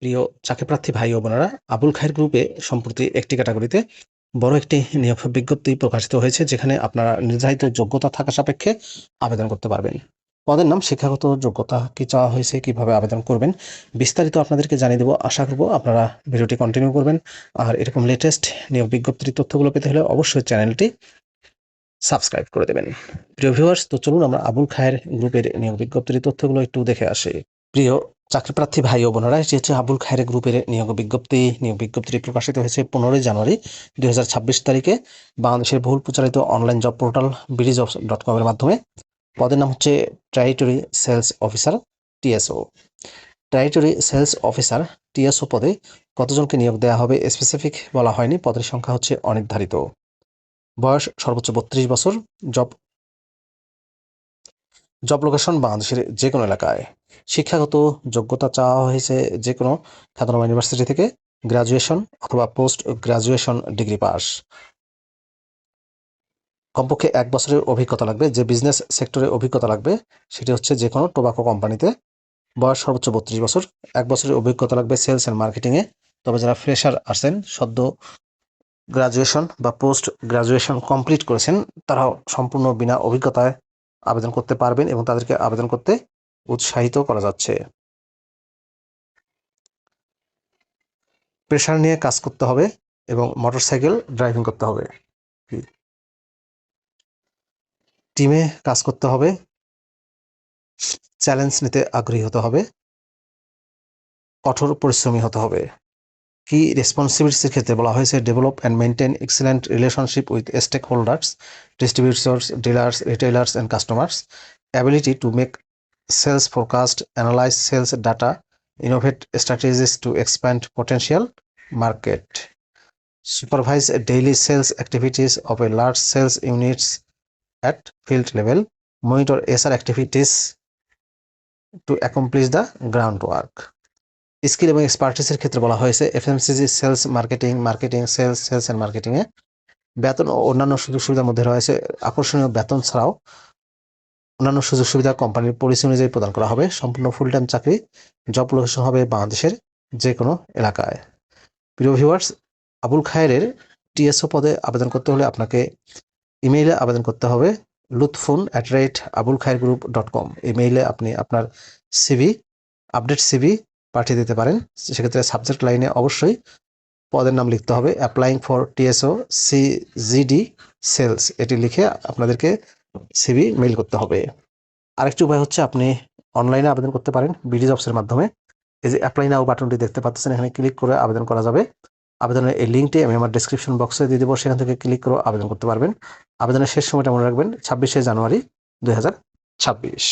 প্রিয় চাকরিপ্রার্থী ভাই ও বোনেরা, আবুল খায়ের গ্রুপে সম্প্রতি একটি ক্যাটাগরিতে বড় একটি নিয়োগ বিজ্ঞপ্তি প্রকাশিত হয়েছে, যেখানে আপনারা নির্ধারিত যোগ্যতা থাকা সাপেক্ষে আবেদন করতে পারবেন। পদের নাম শিক্ষাগত যোগ্যতা কি চাওয়া হয়েছে, কিভাবে আবেদন করবেন, বিস্তারিত আপনাদেরকে জানিয়ে দেবো। আশা করব আপনারা ভিডিওটি কন্টিনিউ করবেন। আর এরকম লেটেস্ট নিয়োগ বিজ্ঞপ্তির তথ্যগুলো পেতে হলে অবশ্যই চ্যানেলটি সাবস্ক্রাইব করে দেবেন। প্রিয় ভিউয়ার্স, তো চলুন আমরা আবুল খায়ের গ্রুপের নিয়োগ বিজ্ঞপ্তির তথ্যগুলো একটু দেখে আসি। প্রিয় চাকরিপ্রার্থী ভাই ও বোনেরা, এটি হচ্ছে আবুল খায়ের গ্রুপের নিয়োগ বিজ্ঞপ্তিটি প্রকাশিত হয়েছে 15 জানুয়ারি 2026 তারিখে বাংলাদেশের বহুল প্রচারিত অনলাইন জব পোর্টাল BDjobs.com এর মাধ্যমে। পদের নাম হচ্ছে territory sales officer, TSO। Territory sales officer, TSO পদে কতজনকে নিয়োগ দেওয়া হবে স্পেসিফিক বলা হয়নি। পদের সংখ্যা হচ্ছে অনির্ধারিত। বয়স সর্বোচ্চ 32 বছর। জব লোকেশন বাংলাদেশের যে কোনো এলাকায়। শিক্ষাগত যোগ্যতা চাওয়া হয়েছে যে কোনো খ্যাতনামা ইউনিভার্সিটি থেকে গ্রাজুয়েশন অথবা পোস্ট গ্রাজুয়েশন ডিগ্রি পাস। কমপক্ষে 1 বছরের অভিজ্ঞতা লাগবে। যে বিজনেস সেক্টরে অভিজ্ঞতা লাগবে সেটি হচ্ছে যে কোনো টোবাকো কোম্পানিতে। বয়স সর্বোচ্চ 32 বছর। 1 বছরের অভিজ্ঞতা লাগবে সেলস অ্যান্ড মার্কেটিংয়ে। তবে যারা ফ্রেশার আছেন, সদ্য গ্রাজুয়েশন বা পোস্ট গ্রাজুয়েশন কমপ্লিট করেছেন, তারাও সম্পূর্ণ বিনা অভিজ্ঞতায় আবেদন করতে পারবেন এবং তাদেরকে আবেদন করতে উৎসাহিত করা যাচ্ছে। প্রেশার নিয়ে কাজ করতে হবে এবং মোটরসাইকেল ড্রাইভিং করতে হবে। টিমে কাজ করতে হবে, চ্যালেঞ্জ নিতে আগ্রহী হতে হবে, কঠোর পরিশ্রমী হতে হবে। কি রেসপন্সিবিলিটির ক্ষেত্রে বলা হয়েছে develop and maintain excellent relationship with stakeholders, distributors, dealers, retailers and customers, ability to make sales forecast, analyse sales data, innovate strategies to expand potential market, supervise daily sales activities of a large sales units at field level, monitor SR activities to accomplish the groundwork. Skill এবং এক্সপার্টিসের ক্ষেত্রে বলা হয়েছে FMCG sales marketing sales and মার্কেটিংয়ে। বেতন ও অন্যান্য সুযোগ সুবিধার মধ্যে রয়েছে আকর্ষণীয় বেতন ছাড়াও অন্যান্য সুযোগ সুবিধা কোম্পানির পলিসি অনুযায়ী প্রদান করা হবে। সম্পূর্ণ ফুল টাইম চাকরি। জব লোকেশন হবে বাংলাদেশের যে কোনো এলাকায়। প্রিয় ভিউয়ার্স, আবুল খায়ের TSO পদে আবেদন করতে হলে আপনাকে ইমেইলে আবেদন করতে হবে lutfun@abulkhairgroup.com। ইমেইলে আপনি আপনার আপডেট সিভি পাঠিয়ে দিতে পারেন। সেক্ষেত্রে সাবজেক্ট লাইনে অবশ্যই পদের নাম লিখতে হবে applying for TSO CGD sales, এটি লিখে আপনাদেরকে সিভি মেইল করতে হবে। আরেকটি উপায় হচ্ছে আপনি অনলাইনে আবেদন করতে পারেন BDjobs-এর মাধ্যমে। এই যে অ্যাপ্লাই নাও বাটনটি দেখতে পাচ্ছেন, এখানে ক্লিক করে আবেদন করা যাবে। আবেদনের এই লিঙ্কটি আমি আমার ডেসক্রিপশন বক্সে দিয়ে দেবো, সেখান থেকে ক্লিক করে আবেদন করতে পারবেন। আবেদনের শেষ সময়টা মনে রাখবেন 26শে জানুয়ারি 2026।